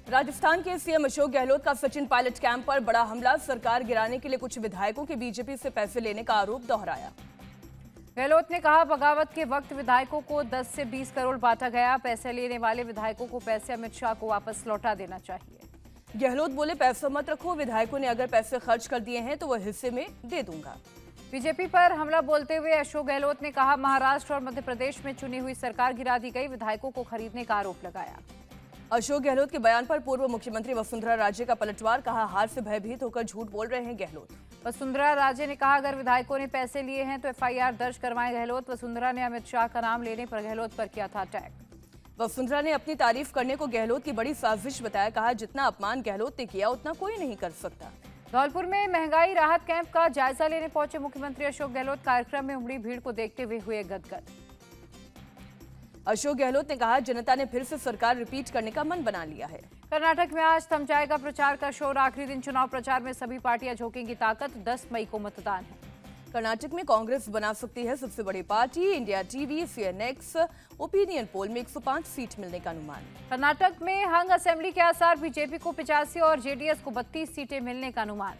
राजस्थान के सीएम अशोक गहलोत का सचिन पायलट कैंप पर बड़ा हमला। सरकार गिराने के लिए कुछ विधायकों के बीजेपी से पैसे लेने का आरोप दोहराया। गहलोत ने कहा, बगावत के वक्त विधायकों को 10 से 20 करोड़ बांटा गया। पैसे लेने वाले विधायकों को पैसे अमित शाह को वापस लौटा देना चाहिए। गहलोत बोले, पैसा मत रखो, विधायकों ने अगर पैसे खर्च कर दिए हैं तो वह हिस्से में दे दूंगा। बीजेपी पर हमला बोलते हुए अशोक गहलोत ने कहा, महाराष्ट्र और मध्य प्रदेश में चुनी हुई सरकार गिरा दी गई। विधायकों को खरीदने का आरोप लगाया। अशोक गहलोत के बयान पर पूर्व मुख्यमंत्री वसुंधरा राजे का पलटवार। कहा, हार से भयभीत होकर झूठ बोल रहे हैं गहलोत। वसुंधरा राजे ने कहा, अगर विधायकों ने पैसे लिए हैं तो एफआईआर दर्ज करवाएं गहलोत। वसुंधरा ने अमित शाह का नाम लेने पर गहलोत पर किया था अटैक। वसुंधरा ने अपनी तारीफ करने को गहलोत की बड़ी साजिश बताया। कहा, जितना अपमान गहलोत ने किया उतना कोई नहीं कर सकता। धौलपुर में महंगाई राहत कैंप का जायजा लेने पहुंचे मुख्यमंत्री अशोक गहलोत। कार्यक्रम में उमड़ी भीड़ को देखते हुए हुए गदगद। अशोक गहलोत ने कहा, जनता ने फिर से सरकार रिपीट करने का मन बना लिया है। कर्नाटक में आज थम जाएगा प्रचार का शोर। आखिरी दिन चुनाव प्रचार में सभी पार्टियां झोंकेंगी ताकत। 10 मई को मतदान है। कर्नाटक में कांग्रेस बना सकती है सबसे बड़ी party. India TV CNX opinion poll में 105 सीट मिलने का अनुमान। कर्नाटक में हंग असेंबली के आसार। बीजेपी को 85 और जेडीएस को 32 सीटें मिलने का अनुमान।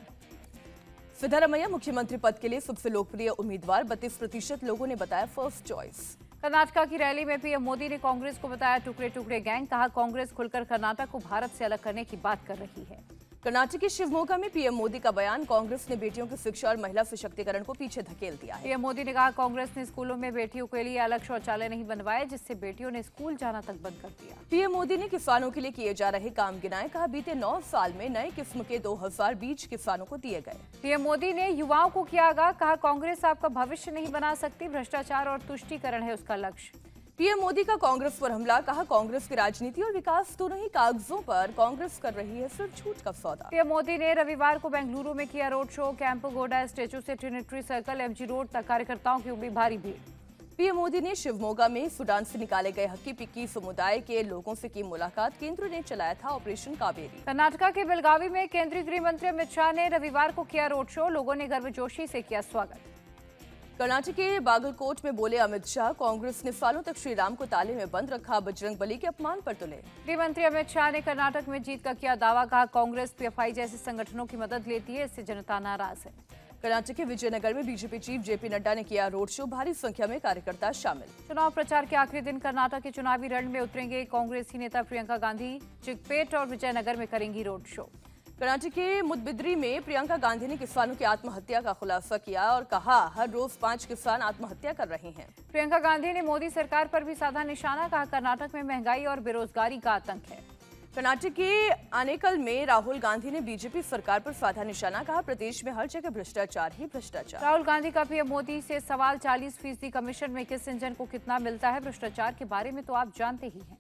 सिद्धारमैया मुख्यमंत्री पद के लिए सबसे लोकप्रिय उम्मीदवार। 32% लोगों ने बताया फर्स्ट चॉइस। कर्नाटक की रैली में पीएम मोदी ने कांग्रेस को बताया टुकड़े टुकड़े गैंग। कहा, कांग्रेस खुलकर कर्नाटक को भारत से अलग करने की बात कर रही है। कर्नाटक के शिवमोगा में पीएम मोदी का बयान। कांग्रेस ने बेटियों की शिक्षा और महिला सशक्तिकरण को पीछे धकेल दिया है। पीएम मोदी ने कहा, कांग्रेस ने स्कूलों में बेटियों के लिए अलग शौचालय नहीं बनवाए, जिससे बेटियों ने स्कूल जाना तक बंद कर दिया। पीएम मोदी ने किसानों के लिए किए जा रहे काम गिनाए। कहा, बीते 9 साल में नए किस्म के 2000 बीज किसानों को दिए गए। पीएम मोदी ने युवाओं को किया आगाह। कहा, कांग्रेस आपका भविष्य नहीं बना सकती, भ्रष्टाचार और तुष्टीकरण है उसका लक्ष्य। पीएम मोदी का कांग्रेस पर हमला। कहा, कांग्रेस की राजनीति और विकास दोनों ही कागजों पर कांग्रेस कर रही है सिर्फ झूठ का सौदा। पीएम मोदी ने रविवार को बेंगलुरु में किया रोड शो। कैंप गोडा स्टेचू से ट्रिनिटी सर्कल एमजी रोड तक कार्यकर्ताओं की उमड़ी भारी भीड़। पीएम मोदी ने शिवमोगा में सूडान से निकाले गए हक्की पिक्की समुदाय के लोगों से की मुलाकात। केंद्र ने चलाया था ऑपरेशन कावेरी। कर्नाटक के बेलगावी में केंद्रीय गृह मंत्री अमित शाह ने रविवार को किया रोड शो। लोगों ने गर्मजोशी से किया स्वागत। कर्नाटक के बागलकोट में बोले अमित शाह, कांग्रेस ने सालों तक श्री राम को ताले में बंद रखा। बजरंग बली के अपमान पर तुले। गृह मंत्री अमित शाह ने कर्नाटक में जीत का किया दावा। कहा, कांग्रेस पीएफआई जैसे संगठनों की मदद लेती है, इससे जनता नाराज है। कर्नाटक के विजयनगर में बीजेपी चीफ जेपी नड्डा ने किया रोड शो। भारी संख्या में कार्यकर्ता शामिल। चुनाव प्रचार के आखिरी दिन कर्नाटक के चुनावी रण में उतरेंगे कांग्रेसी नेता प्रियंका गांधी। चिकपेट और विजयनगर में करेंगी रोड शो। कर्नाटक के मुदबिद्री में प्रियंका गांधी ने किसानों की आत्महत्या का खुलासा किया और कहा, हर रोज 5 किसान आत्महत्या कर रहे हैं। प्रियंका गांधी ने मोदी सरकार पर भी साधा निशाना। कहा, कर्नाटक में महंगाई और बेरोजगारी का आतंक है। कर्नाटक के आनेकल में राहुल गांधी ने बीजेपी सरकार पर साधा निशाना। कहा, प्रदेश में हर जगह भ्रष्टाचार ही भ्रष्टाचार। राहुल गांधी का पीएम मोदी से सवाल, 40% कमीशन में किस इंजन को कितना मिलता है? भ्रष्टाचार के बारे में तो आप जानते ही हैं।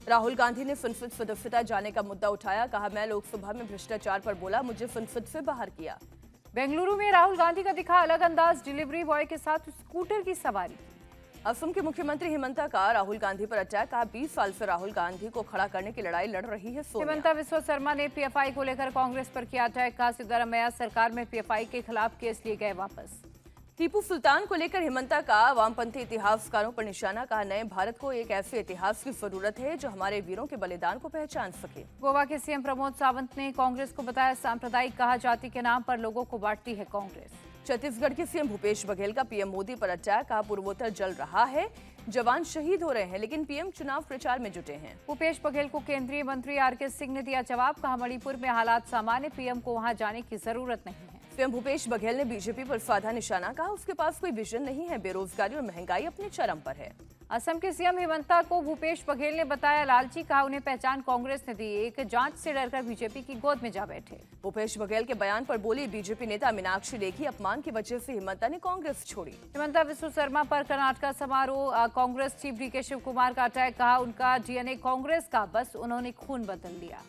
राहुल गांधी ने संसद सदस्यता जाने का मुद्दा उठाया। कहा, मैं लोकसभा में भ्रष्टाचार पर बोला, मुझे संसद से बाहर किया। बेंगलुरु में राहुल गांधी का दिखा अलग अंदाज। डिलीवरी बॉय के साथ स्कूटर की सवारी की। असम के मुख्यमंत्री हिमंता का राहुल गांधी पर अटैक। कहा, 20 साल से राहुल गांधी को खड़ा करने की लड़ाई लड़ रही है सोनिया। हिमंता विश्व शर्मा ने पीएफआई को लेकर कांग्रेस पर किया अटैक। कहा, सिद्धारमैया सरकार में पीएफआई के खिलाफ केस लिए गए वापस। टीपू सुल्तान को लेकर हिमंता का वामपंथी इतिहासकारों पर निशाना। कहा, नए भारत को एक ऐसे इतिहास की जरूरत है जो हमारे वीरों के बलिदान को पहचान सके। गोवा के सीएम प्रमोद सावंत ने कांग्रेस को बताया सांप्रदायिक। कहा, जाति के नाम पर लोगों को बांटती है कांग्रेस। छत्तीसगढ़ के सीएम भूपेश बघेल का पीएम मोदी पर अटैक। कहा, पूर्वोत्तर जल रहा है, जवान शहीद हो रहे हैं, लेकिन पीएम चुनाव प्रचार में जुटे हैं। भूपेश बघेल को केंद्रीय मंत्री आरके सिंह ने दिया जवाब। कहा, मणिपुर में हालात सामान्य, पीएम को वहां जाने की जरूरत नहीं है। सीएम भूपेश बघेल ने बीजेपी पर साधा निशाना। कहा, उसके पास कोई विजन नहीं है, बेरोजगारी और महंगाई अपने चरम पर है। असम के सीएम हिमंता को भूपेश बघेल ने बताया लालची। कहा, उन्हें पहचान कांग्रेस ने दी, एक जांच से डरकर बीजेपी की गोद में जा बैठे। भूपेश बघेल के बयान पर बोली बीजेपी नेता मीनाक्षी लेखी, अपमान की वजह से हिमंता ने कांग्रेस छोड़ी। हिमंता विश्व शर्मा पर कर्नाटक समारोह। कांग्रेस चीफ डीके शिव कुमार का अटैक। कहा, उनका डीएनए कांग्रेस का, बस उन्होंने खून बदल लिया।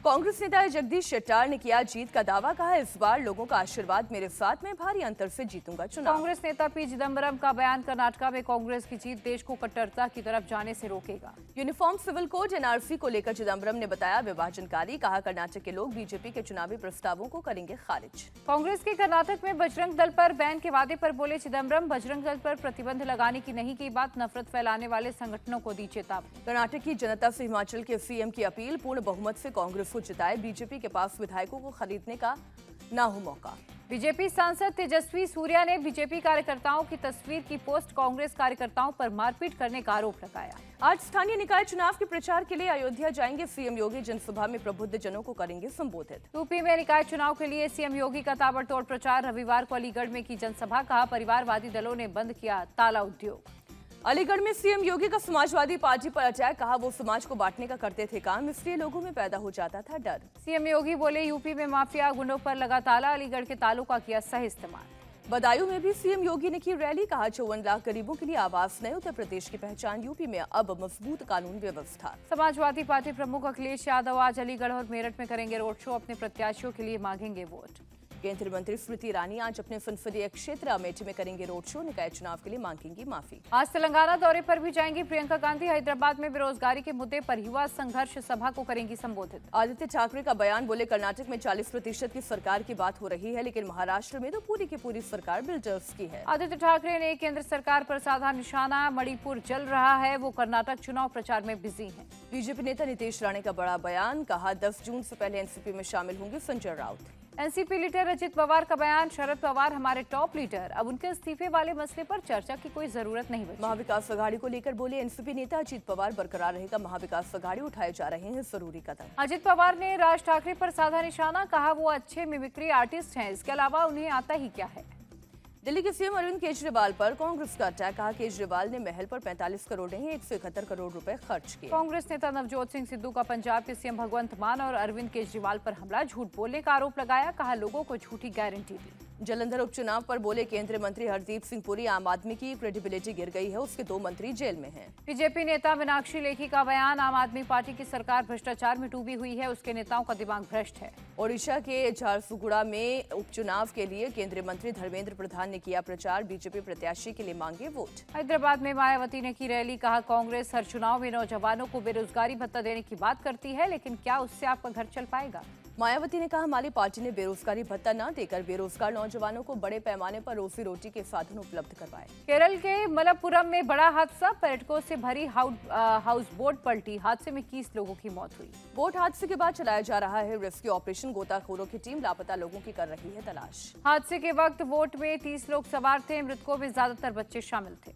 कांग्रेस नेता जगदीश शेट्टार ने किया जीत का दावा, कहा इस बार लोगों का आशीर्वाद मेरे साथ, में भारी अंतर से जीतूंगा चुनाव। कांग्रेस नेता पी चिदम्बरम का बयान, कर्नाटक में कांग्रेस की जीत देश को कट्टरता की तरफ जाने से रोकेगा। यूनिफॉर्म सिविल कोड एनआरसी को लेकर चिदम्बरम ने बताया विभाजनकारी, कहा कर्नाटक के लोग बीजेपी के चुनावी प्रस्तावों को करेंगे खारिज। कांग्रेस के कर्नाटक में बजरंग दल पर बैन के वादे पर बोले चिदम्बरम, बजरंग दल पर प्रतिबंध लगाने की नहीं की बात, नफरत फैलाने वाले संगठनों को दी चेतावनी। कर्नाटक की जनता से हिमाचल के सीएम की अपील, पूर्ण बहुमत से कांग्रेस को जिताए, बीजेपी के पास विधायकों को खरीदने का ना हो मौका। बीजेपी सांसद तेजस्वी सूर्या ने बीजेपी कार्यकर्ताओं की तस्वीर की पोस्ट कांग्रेस कार्यकर्ताओं पर मारपीट करने का आरोप लगाया। आज स्थानीय निकाय चुनाव के प्रचार के लिए अयोध्या जाएंगे सीएम योगी, जनसभा में प्रबुद्ध जनों को करेंगे संबोधित। यूपी में निकाय चुनाव के लिए सीएम योगी का ताबड़तोड़ प्रचार, रविवार को अलीगढ़ में की जनसभा, कहा परिवारवादी दलों ने बंद किया ताला उद्योग। अलीगढ़ में सीएम योगी का समाजवादी पार्टी पर अटैक, कहा वो समाज को बांटने का करते थे काम, इसलिए लोगों में पैदा हो जाता था डर। सीएम योगी बोले यूपी में माफिया गुंडों पर लगा ताला, अलीगढ़ के तालों का किया सही इस्तेमाल। बदायूं में भी सीएम योगी ने की रैली, कहा 54 लाख गरीबों के लिए आवास, नए उत्तर प्रदेश की पहचान, यूपी में अब मजबूत कानून व्यवस्था। समाजवादी पार्टी प्रमुख अखिलेश यादव आज अलीगढ़ और मेरठ में करेंगे रोड शो, अपने प्रत्याशियों के लिए मांगेंगे वोट। केंद्रीय मंत्री स्मृति ईरानी आज अपने संसदीय क्षेत्र अमेठी में करेंगे रोड शो, निकाय चुनाव के लिए मांगेंगी माफी। आज तेलंगाना दौरे पर भी जाएंगी प्रियंका गांधी, हैदराबाद में बेरोजगारी के मुद्दे पर युवा संघर्ष सभा को करेंगी संबोधित। आदित्य ठाकरे का बयान, बोले कर्नाटक में 40% की सरकार की बात हो रही है, लेकिन महाराष्ट्र में तो पूरी की पूरी सरकार बिल्डर्स की है। आदित्य ठाकरे ने केंद्र सरकार पर साधा निशाना, मणिपुर जल रहा है, वो कर्नाटक चुनाव प्रचार में बिजी है। बीजेपी नेता नीतीश राणे का बड़ा बयान, कहा 10 जून से पहले एनसीपी में शामिल होंगे संजय राउत। एनसीपी लीडर अजित पवार का बयान, शरद पवार हमारे टॉप लीडर, अब उनके इस्तीफे वाले मसले पर चर्चा की कोई जरूरत नहीं बची। महाविकास अघाड़ी को लेकर बोले एनसीपी नेता अजित पवार, बरकरार रहेगा महाविकास अघाड़ी, उठाए जा रहे हैं जरूरी कदम। अजित पवार ने राज ठाकरे पर साधा निशाना, कहा वो अच्छे मिमिक्री आर्टिस्ट हैं, इसके अलावा उन्हें आता ही क्या है। दिल्ली के सीएम अरविंद केजरीवाल पर कांग्रेस का अटैक, कहा केजरीवाल ने महल पर 45 करोड़ नहीं 171 करोड़ रुपए खर्च किए। कांग्रेस नेता नवजोत सिंह सिद्धू का पंजाब के सीएम भगवंत मान और अरविंद केजरीवाल पर हमला, झूठ बोलने का आरोप लगाया, कहा लोगों को झूठी गारंटी दी। जलंधर उपचुनाव पर बोले केंद्रीय मंत्री हरदीप सिंह पुरी, आम आदमी की क्रेडिबिलिटी गिर गई है, उसके 2 मंत्री जेल में हैं। बीजेपी नेता मीनाक्षी लेखी का बयान, आम आदमी पार्टी की सरकार भ्रष्टाचार में डूबी हुई है, उसके नेताओं का दिमाग भ्रष्ट है। ओडिशा के झारसुगुड़ा में उपचुनाव के लिए केंद्रीय मंत्री धर्मेंद्र प्रधान ने किया प्रचार, बीजेपी प्रत्याशी के लिए मांगे वोट। हैदराबाद में मायावती ने की रैली, कहा कांग्रेस हर चुनाव में नौजवानों को बेरोजगारी भत्ता देने की बात करती है, लेकिन क्या उससे आपका घर चल पाएगा। मायावती ने कहा हमारी पार्टी ने बेरोजगारी भत्ता न देकर बेरोजगार नौजवानों को बड़े पैमाने पर रोजी रोटी के साधन उपलब्ध करवाए। केरल के मलप्पुरम में बड़ा हादसा, पर्यटकों से भरी हाउस बोट पलटी, हादसे में 21 लोगों की मौत हुई। बोट हादसे के बाद चलाया जा रहा है रेस्क्यू ऑपरेशन, गोताखोरों की टीम लापता लोगों की कर रही है तलाश। हादसे के वक्त बोट में 30 लोग सवार थे, मृतकों में ज्यादातर बच्चे शामिल थे।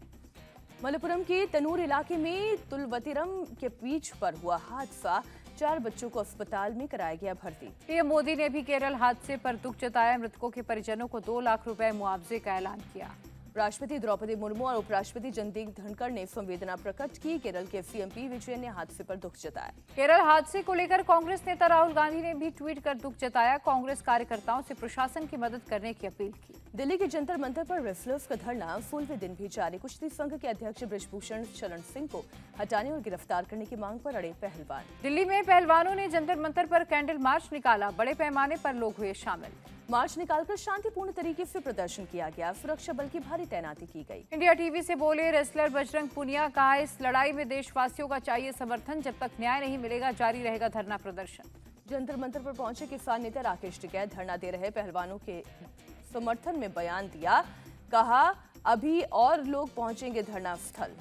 मलप्पुरम के तनूर इलाके में तुलवतिरम के बीच पर हुआ हादसा, 4 बच्चों को अस्पताल में कराया गया भर्ती। पीएम मोदी ने भी केरल हादसे पर दुख जताया, मृतकों के परिजनों को 2 लाख रुपए मुआवजे का ऐलान किया। राष्ट्रपति द्रौपदी मुर्मू और उपराष्ट्रपति जगदीप धनखड़ ने संवेदना प्रकट की, केरल के सीएम पी विजयन ने हादसे पर दुख जताया। केरल हादसे को लेकर कांग्रेस नेता राहुल गांधी ने भी ट्वीट कर दुख जताया, कांग्रेस कार्यकर्ताओं से प्रशासन की मदद करने की अपील की। दिल्ली के जंतर मंतर पर रेसलर्स का धरना 16वें दिन भी जारी, कुश्ती संघ के अध्यक्ष बृजभूषण शरण सिंह को हटाने और गिरफ्तार करने की मांग पर अड़े पहलवान। दिल्ली में पहलवानों ने जंतर मंतर पर कैंडल मार्च निकाला, बड़े पैमाने पर लोग हुए शामिल। मार्च निकालकर शांतिपूर्ण तरीके से प्रदर्शन किया गया, सुरक्षा बल की भारी तैनाती की गई। इंडिया टीवी से बोले रेसलर बजरंग पुनिया, कहा इस लड़ाई में देशवासियों का चाहिए समर्थन, जब तक न्याय नहीं मिलेगा जारी रहेगा धरना प्रदर्शन। जंतर मंतर पर पहुंचे किसान नेता राकेश टिकैत धरना दे रहे पहलवानों के समर्थन में बयान दिया, कहा अभी और लोग पहुंचेंगे धरना स्थल।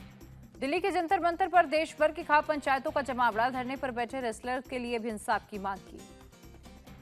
दिल्ली के जंतर मंतर पर देश भर की खाप पंचायतों का जमावड़ा, धरने पर बैठे रेसलर के लिए भी इंसाफ की मांग की।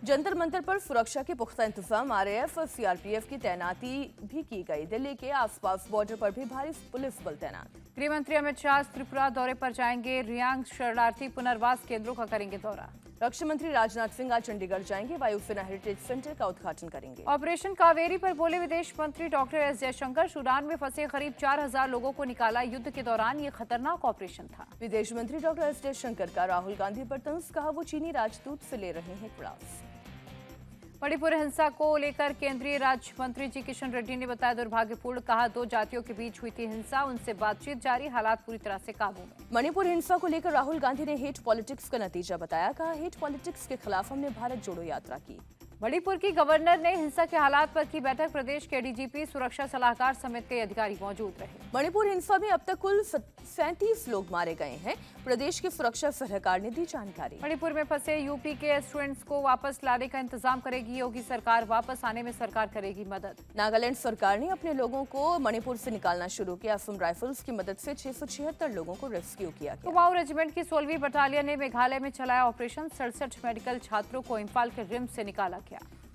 जंतर मंतर पर सुरक्षा के पुख्ता इंतजाम, आरएएफ और सीआरपीएफ की तैनाती भी की गई। दिल्ली के आसपास बॉर्डर पर भी भारी पुलिस बल तैनात। गृह मंत्री अमित शाह त्रिपुरा दौरे पर जाएंगे, रियांग शरणार्थी पुनर्वास केंद्रों का करेंगे दौरा। रक्षा मंत्री राजनाथ सिंह आज चंडीगढ़ जाएंगे, वायुसेना हेरिटेज सेंटर का उद्घाटन करेंगे। ऑपरेशन कावेरी पर बोले विदेश मंत्री डॉक्टर एस जयशंकर, सूडान में फंसे करीब 4000 लोगों को निकाला, युद्ध के दौरान ये खतरनाक ऑपरेशन था। विदेश मंत्री डॉक्टर एस जयशंकर का राहुल गांधी पर तंज, कहा वो चीनी राजदूत से ले रहे हैं क्लास। मणिपुर हिंसा को लेकर केंद्रीय राज्य मंत्री जी किशन रेड्डी ने बताया दुर्भाग्यपूर्ण, कहा 2 जातियों के बीच हुई थी हिंसा, उनसे बातचीत जारी, हालात पूरी तरह से काबू में। मणिपुर हिंसा को लेकर राहुल गांधी ने हेट पॉलिटिक्स का नतीजा बताया, कहा हेट पॉलिटिक्स के खिलाफ हमने भारत जोड़ो यात्रा की। मणिपुर की गवर्नर ने हिंसा के हालात पर की बैठक, प्रदेश के डीजीपी, सुरक्षा सलाहकार समेत कई अधिकारी मौजूद रहे। मणिपुर हिंसा में अब तक कुल 37 लोग मारे गए हैं, प्रदेश के सुरक्षा सलाहकार ने दी जानकारी। मणिपुर में फंसे यूपी के स्टूडेंट्स को वापस लाने का इंतजाम करेगी योगी सरकार, वापस आने में सरकार करेगी मदद। नागालैंड सरकार ने अपने लोगों को मणिपुर से निकालना शुरू किया, असम राइफल्स की मदद से 676 लोगों को रेस्क्यू किया गया। कुमाऊं रेजिमेंट की 16वीं बटालियन ने मेघालय में चलाया ऑपरेशन, 67 मेडिकल छात्रों को इम्फाल के रिम्स से निकाला गया।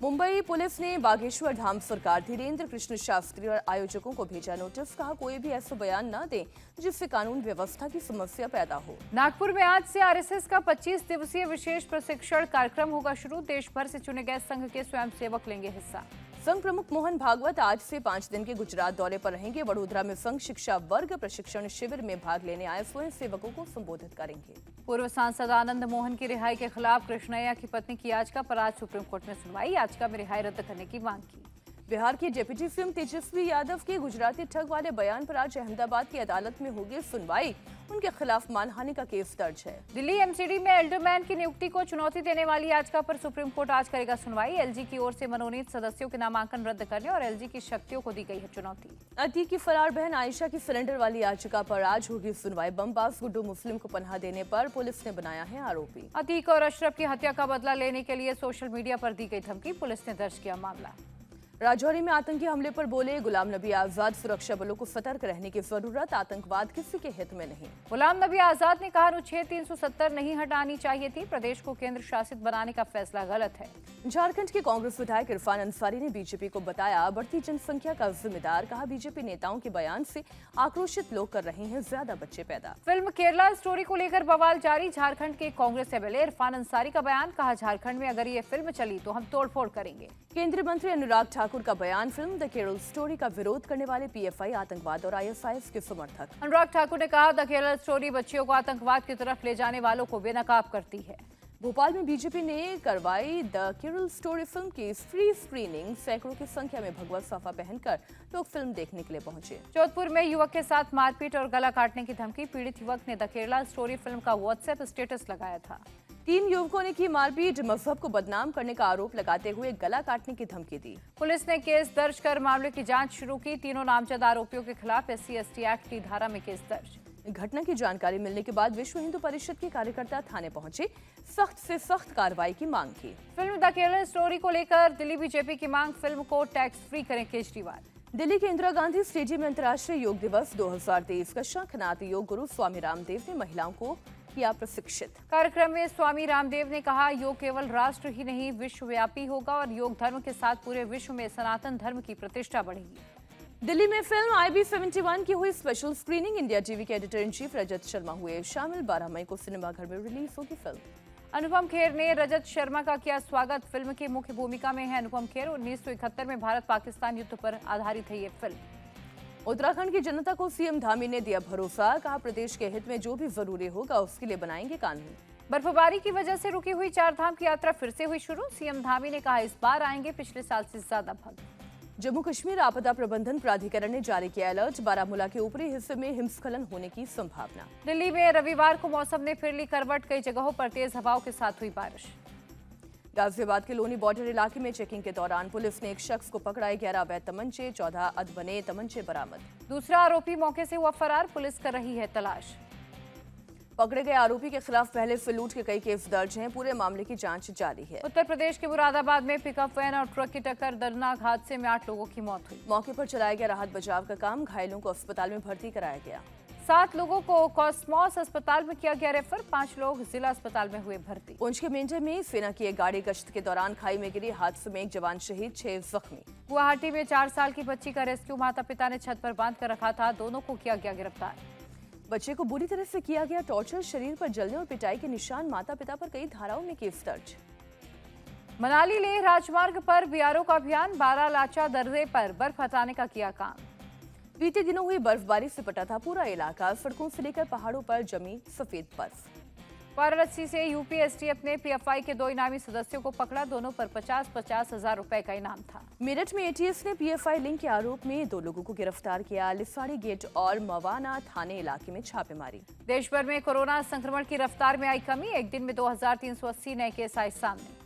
मुंबई पुलिस ने बागेश्वर धाम सरकार, धीरेन्द्र कृष्ण शास्त्री और आयोजकों को भेजा नोटिस, कहा कोई भी ऐसा बयान न दे जिससे कानून व्यवस्था की समस्या पैदा हो। नागपुर में आज से आरएसएस का 25 दिवसीय विशेष प्रशिक्षण कार्यक्रम होगा शुरू, देश भर से चुने गए संघ के स्वयंसेवक लेंगे हिस्सा। संघ प्रमुख मोहन भागवत आज से 5 दिन के गुजरात दौरे पर रहेंगे, वडोदरा में संघ शिक्षा वर्ग प्रशिक्षण शिविर में भाग लेने आए स्वयं सेवकों को संबोधित करेंगे। पूर्व सांसद आनंद मोहन की रिहाई के खिलाफ कृष्णैया की पत्नी की याचिका पर आज सुप्रीम कोर्ट में सुनवाई, याचिका में रिहाई रद्द करने की मांग की। बिहार की डिप्टी सीएम तेजस्वी यादव के गुजराती ठग वाले बयान पर आज अहमदाबाद की अदालत में होगी सुनवाई, उनके खिलाफ मानहानि का केस दर्ज है। दिल्ली एमसीडी में एल्डरमैन की नियुक्ति को चुनौती देने वाली याचिका पर सुप्रीम कोर्ट आज करेगा सुनवाई, एलजी की ओर से मनोनीत सदस्यों के नामांकन रद्द करने और एलजी की शक्तियों को दी गई है चुनौती। अतीक की फरार बहन आयशा की सिलेंडर वाली याचिका पर आज होगी सुनवाई, बमबाज गुड्डू मुस्लिम को पनाह देने पर पुलिस ने बनाया है आरोपी। अतीक और अशरफ की हत्या का बदला लेने के लिए सोशल मीडिया पर दी गई धमकी, पुलिस ने दर्ज किया मामला। राजौरी में आतंकी हमले पर बोले गुलाम नबी आजाद, सुरक्षा बलों को सतर्क रहने की जरूरत, आतंकवाद किसी के हित में नहीं। गुलाम नबी आजाद ने कहा अनुच्छेद 370 नहीं हटानी चाहिए थी, प्रदेश को केंद्र शासित बनाने का फैसला गलत है। झारखंड के कांग्रेस विधायक इरफान अंसारी ने बीजेपी को बताया बढ़ती जनसंख्या का जिम्मेदार, कहा बीजेपी नेताओं के बयान से आक्रोशित लोग कर रहे हैं ज्यादा बच्चे पैदा। फिल्म केरला स्टोरी को लेकर बवाल जारी, झारखंड के कांग्रेस एमएलए इरफान अंसारी का बयान, कहा झारखंड में अगर ये फिल्म चली तो हम तोड़फोड़ करेंगे। केंद्रीय मंत्री अनुराग ठाकुर का बयान, फिल्म द केरल स्टोरी का विरोध करने वाले पीएफआई आतंकवाद और आईएसआईएस के समर्थक। अनुराग ठाकुर ने कहा द केरल स्टोरी बच्चियों को आतंकवाद की तरफ ले जाने वालों को बेनकाब करती है। भोपाल में बीजेपी ने करवाई द केरल स्टोरी फिल्म की फ्री स्क्रीनिंग, सैकड़ों की संख्या में भगवा साफा पहनकर लोग फिल्म देखने के लिए पहुंचे। जोधपुर में युवक के साथ मारपीट और गला काटने की धमकी, पीड़ित युवक ने द केरला स्टोरी फिल्म का व्हाट्सएप स्टेटस लगाया था। 3 युवकों ने की मारपीट, मजहब को बदनाम करने का आरोप लगाते हुए गला काटने की धमकी दी। पुलिस ने केस दर्ज कर मामले की जांच शुरू की, तीनों नामजद आरोपियों के खिलाफ SC/ST एक्ट की धारा में केस दर्ज। घटना की जानकारी मिलने के बाद विश्व हिंदू परिषद के कार्यकर्ता थाने पहुंचे, सख्त से सख्त कार्रवाई की मांग की। फिल्म द केरल स्टोरी को लेकर दिल्ली बीजेपी की मांग, फिल्म को टैक्स फ्री करें केजरीवाल। दिल्ली के इंदिरा गांधी स्टेडियम में अंतर्राष्ट्रीय योग दिवस 2023 का शंखनाद, योग गुरु स्वामी रामदेव ने महिलाओं को किया प्रशिक्षित। कार्यक्रम में स्वामी रामदेव ने कहा योग केवल राष्ट्र ही नहीं विश्वव्यापी होगा और योग धर्म के साथ पूरे विश्व में सनातन धर्म की प्रतिष्ठा बढ़ेगी। दिल्ली में फिल्म IB71 की हुई स्पेशल स्क्रीनिंग, इंडिया टीवी के editor in chief Rajat Sharma हुए शामिल, 12 मई को सिनेमाघर में रिलीज होगी फिल्म। अनुपम खेर ने रजत शर्मा का किया स्वागत, फिल्म की मुख्य भूमिका में है अनुपम खेर। 1971 में भारत पाकिस्तान युद्ध पर आधारित है ये फिल्म। उत्तराखंड की जनता को सीएम धामी ने दिया भरोसा, कहा प्रदेश के हित में जो भी जरूरी होगा उसके लिए बनाएंगे कानून। बर्फबारी की वजह से रुकी हुई 4 धाम की यात्रा फिर से हुई शुरू, सीएम धामी ने कहा इस बार आएंगे पिछले साल से ज्यादा भक्त। जम्मू कश्मीर आपदा प्रबंधन प्राधिकरण ने जारी किया अलर्ट, बारामूला के ऊपरी हिस्से में हिमस्खलन होने की संभावना। दिल्ली में रविवार को मौसम ने फिर ली करवट, कई जगहों पर तेज हवाओं के साथ हुई बारिश। गाजियाबाद के लोनी बॉर्डर इलाके में चेकिंग के दौरान पुलिस ने एक शख्स को पकड़ा, 11 अवैध तमंचे, 14 अधबने तमंचे बरामद। दूसरा आरोपी मौके से हुआ फरार, पुलिस कर रही है तलाश। पकड़े गए आरोपी के खिलाफ पहले से लूट के कई केस दर्ज हैं, पूरे मामले की जांच जारी है। उत्तर प्रदेश के मुरादाबाद में पिकअप वैन और ट्रक की टक्कर, दर्दनाक हादसे में 8 लोगों की मौत हुई। मौके पर चलाया गया राहत बचाव का काम, घायलों को अस्पताल में भर्ती कराया गया। 7 लोगों को कॉस्मॉस अस्पताल में किया गया रेफर, 5 लोग जिला अस्पताल में हुए भर्ती। पुंछ के मेंढर में सेना की एक गाड़ी गश्त के दौरान खाई में गिरी, हादसे में एक जवान शहीद, 6 जख्मी। गुवाहाटी में 4 साल की बच्ची का रेस्क्यू, माता पिता ने छत पर बांध कर रखा था, दोनों को किया गया गिरफ्तार। बच्चे को बुरी तरह से किया गया टॉर्चर, शरीर पर जलने और पिटाई के निशान, माता पिता पर कई धाराओं में केस दर्ज। मनाली लेह राजमार्ग पर बीआरओ का अभियान, 12 लाचा दर्रे पर बर्फ हटाने का किया काम। बीते दिनों हुई बर्फबारी से पटा था पूरा इलाका, सड़कों से लेकर पहाड़ों पर जमी सफेद बर्फ। वाराणसी से यूपीएसटीएफ ने पीएफआई के 2 इनामी सदस्यों को पकड़ा। दोनों पर 50-50 हजार रुपए का इनाम था। मेरठ में एटीएस ने पीएफआई लिंक के आरोप में 2 लोगों को गिरफ्तार किया। लिसाड़ी गेट और मवाना थाने इलाके में छापेमारी। देश भर में कोरोना संक्रमण की रफ्तार में आई कमी। एक दिन में 2380 नए केस आए सामने।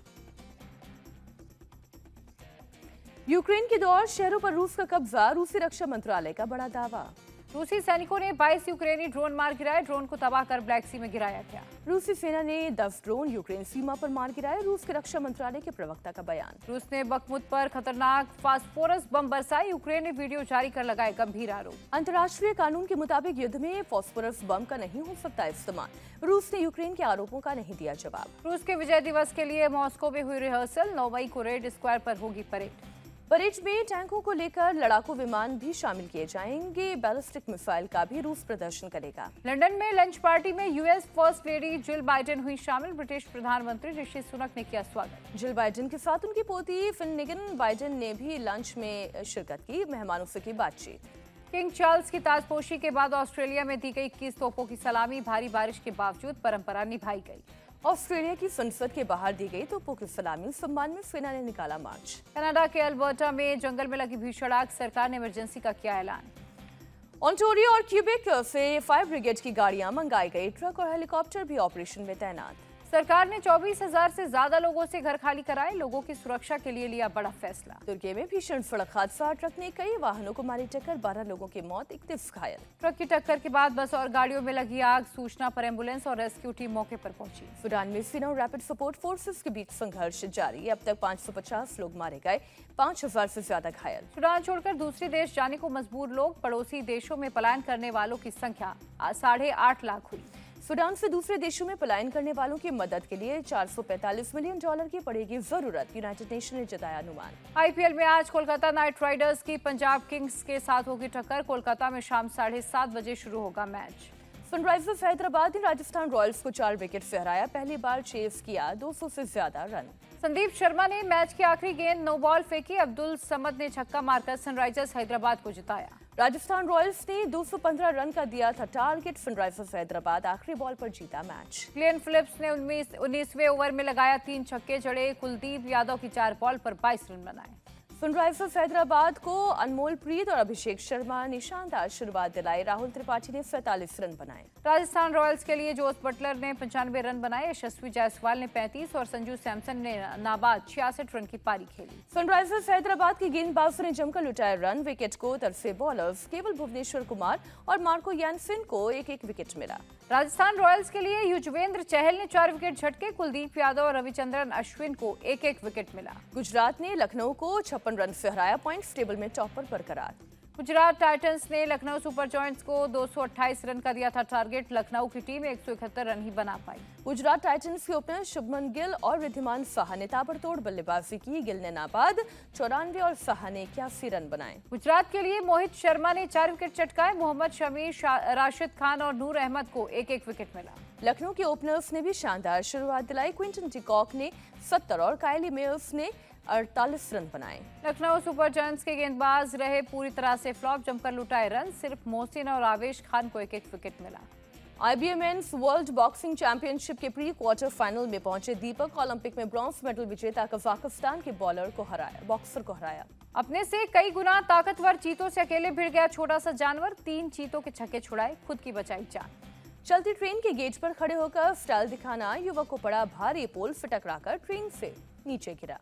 यूक्रेन के 2 और शहरों पर रूस का कब्जा। रूसी रक्षा मंत्रालय का बड़ा दावा। रूसी सैनिकों ने 22 यूक्रेनी ड्रोन मार गिराए। ड्रोन को तबाह कर ब्लैक सी में गिराया गया। रूसी सेना ने 10 ड्रोन यूक्रेन सीमा पर मार गिराए। रूस के रक्षा मंत्रालय के प्रवक्ता का बयान। रूस ने बखमुत पर खतरनाक फास्फोरस बम बरसाए। यूक्रेन ने वीडियो जारी कर लगाए गंभीर आरोप। अंतर्राष्ट्रीय कानून के मुताबिक युद्ध में फास्फोरस बम का नहीं हो सकता इस्तेमाल। रूस ने यूक्रेन के आरोपों का नहीं दिया जवाब। रूस के विजय दिवस के लिए मॉस्को में हुई रिहर्सल। 9 मई को रेड स्क्वायर पर होगी परेड। परेड में टैंकों को लेकर लड़ाकू विमान भी शामिल किए जाएंगे। बैलिस्टिक मिसाइल का भी रूस प्रदर्शन करेगा। लंदन में लंच पार्टी में US first lady Jill Biden हुई शामिल। ब्रिटिश प्रधानमंत्री ऋषि सुनक ने किया स्वागत। जिल बाइडेन के साथ उनकी पोती फिननिगन बाइडेन ने भी लंच में शिरकत की। मेहमानों से की बातचीत। किंग चार्ल्स की ताजपोशी के बाद ऑस्ट्रेलिया में दी गई 21 तोपों की सलामी। भारी बारिश के बावजूद परंपरा निभाई गई। ऑस्ट्रेलिया की संसद के बाहर दी गई तोपों की सलामी सम्मान में सेना ने निकाला मार्च। कनाडा के अल्बर्टा में जंगल में लगी भीषण आग। सरकार ने इमरजेंसी का किया ऐलान। ओंटारियो और क्यूबेक से फायर ब्रिगेड की गाड़ियां मंगाई गई। ट्रक और हेलीकॉप्टर भी ऑपरेशन में तैनात। सरकार ने 24,000 से ज्यादा लोगों से घर खाली कराए। लोगों की सुरक्षा के लिए लिया बड़ा फैसला। तुर्की में भीषण सड़क हादसा। ट्रक ने कई वाहनों को मारी टक्कर। 12 लोगों की मौत, 31 घायल। ट्रक की टक्कर के बाद बस और गाड़ियों में लगी आग। सूचना पर एम्बुलेंस और रेस्क्यू टीम मौके पर पहुंची। सूडान में सेना और रैपिड सपोर्ट फोर्सेस के बीच संघर्ष जारी। अब तक 550 लोग मारे गए, 5000 से ज्यादा घायल। सूडान छोड़कर दूसरे देश जाने को मजबूर लोग। पड़ोसी देशों में पलायन करने वालों की संख्या 8.5 लाख हुई। सूडान से दूसरे देशों में पलायन करने वालों की मदद के लिए $445 मिलियन की पड़ेगी जरूरत। यूनाइटेड नेशन ने जताया अनुमान। आईपीएल में आज कोलकाता नाइट राइडर्स की पंजाब किंग्स के साथ होगी टक्कर। कोलकाता में शाम 7:30 बजे शुरू होगा मैच। सनराइजर्स हैदराबाद ने राजस्थान रॉयल्स को 4 विकेट से हराया। पहली बार चेस किया 200 से ज्यादा रन। संदीप शर्मा ने मैच की आखिरी गेंद नो बॉल फेंकी। अब्दुल समद ने छक्का मारकर सनराइजर्स हैदराबाद को जिताया। राजस्थान रॉयल्स ने 215 रन का दिया था टारगेट। सनराइजर्स हैदराबाद आखिरी बॉल पर जीता मैच। ग्लेन फिलिप्स ने 19वें ओवर में लगाया 3 छक्के जड़े। कुलदीप यादव की 4 बॉल पर 22 रन बनाए। सनराइजर्स हैदराबाद को अनमोल प्रीत और अभिषेक शर्मा ने शानदार शुरुआत दिलाई। राहुल त्रिपाठी ने 47 रन बनाए। राजस्थान रॉयल्स के लिए जोस बटलर ने 95 रन बनाए। यशस्वी जायसवाल ने 35 और संजू सैमसन ने नाबाद 66 रन की पारी खेली। सनराइजर्स हैदराबाद की गेंदबाजों ने जमकर लुटाए रन। विकेट को तरसे बॉलर्स केवल भुवनेश्वर कुमार और मार्को यानसेन को एक विकेट मिला। राजस्थान रॉयल्स के लिए युजवेंद्र चहल ने 4 विकेट झटके। कुलदीप यादव और रविचंद्रन अश्विन को एक विकेट मिला। गुजरात ने लखनऊ को 56 रन से हराया। पॉइंट्स टेबल में टॉप पर बरकरार। गुजरात टाइटंस ने लखनऊ सुपर जॉयंट्स को 228 रन का दिया था टारगेट। लखनऊ की टीम 171 रन ही बना पाई। गुजरात टाइटंस के ओपनर शुभमन गिल और रिद्धिमान साहा ने ताबड़तोड़ बल्लेबाजी की। गिल ने नाबाद 94 और साहा ने 81 रन बनाए। गुजरात के लिए मोहित शर्मा ने 4 विकेट चटकाए। मोहम्मद शमी, राशिद खान और नूर अहमद को एक विकेट मिला। लखनऊ के ओपनर्स ने भी शानदार शुरुआत दिलाई। क्विंटन डिकॉक ने 70 और कायली मेयर्स ने 48 रन बनाए। लखनऊ सुपर जायंट्स के गेंदबाज रहे पूरी तरह से फ्लॉप। जमकर लुटाए रन। सिर्फ मोहसिन और आवेश खान को एक विकेट मिला। IBA mains world boxing championship के प्री क्वार्टर फाइनल में पहुंचे दीपक। ओलंपिक में ब्रॉन्ज मेडल विजेता कजाकिस्तान के बॉक्सर को हराया। अपने से कई गुना ताकतवर चीतों से अकेले भिड़ गया छोटा सा जानवर। 3 चीतों के छक्के छुड़ाए, खुद की बचाई जान। चलती ट्रेन के गेट पर खड़े होकर स्टाइल दिखाना। युवक को पड़ा भारी पोल से टकराकर ट्रेन से नीचे गिरा।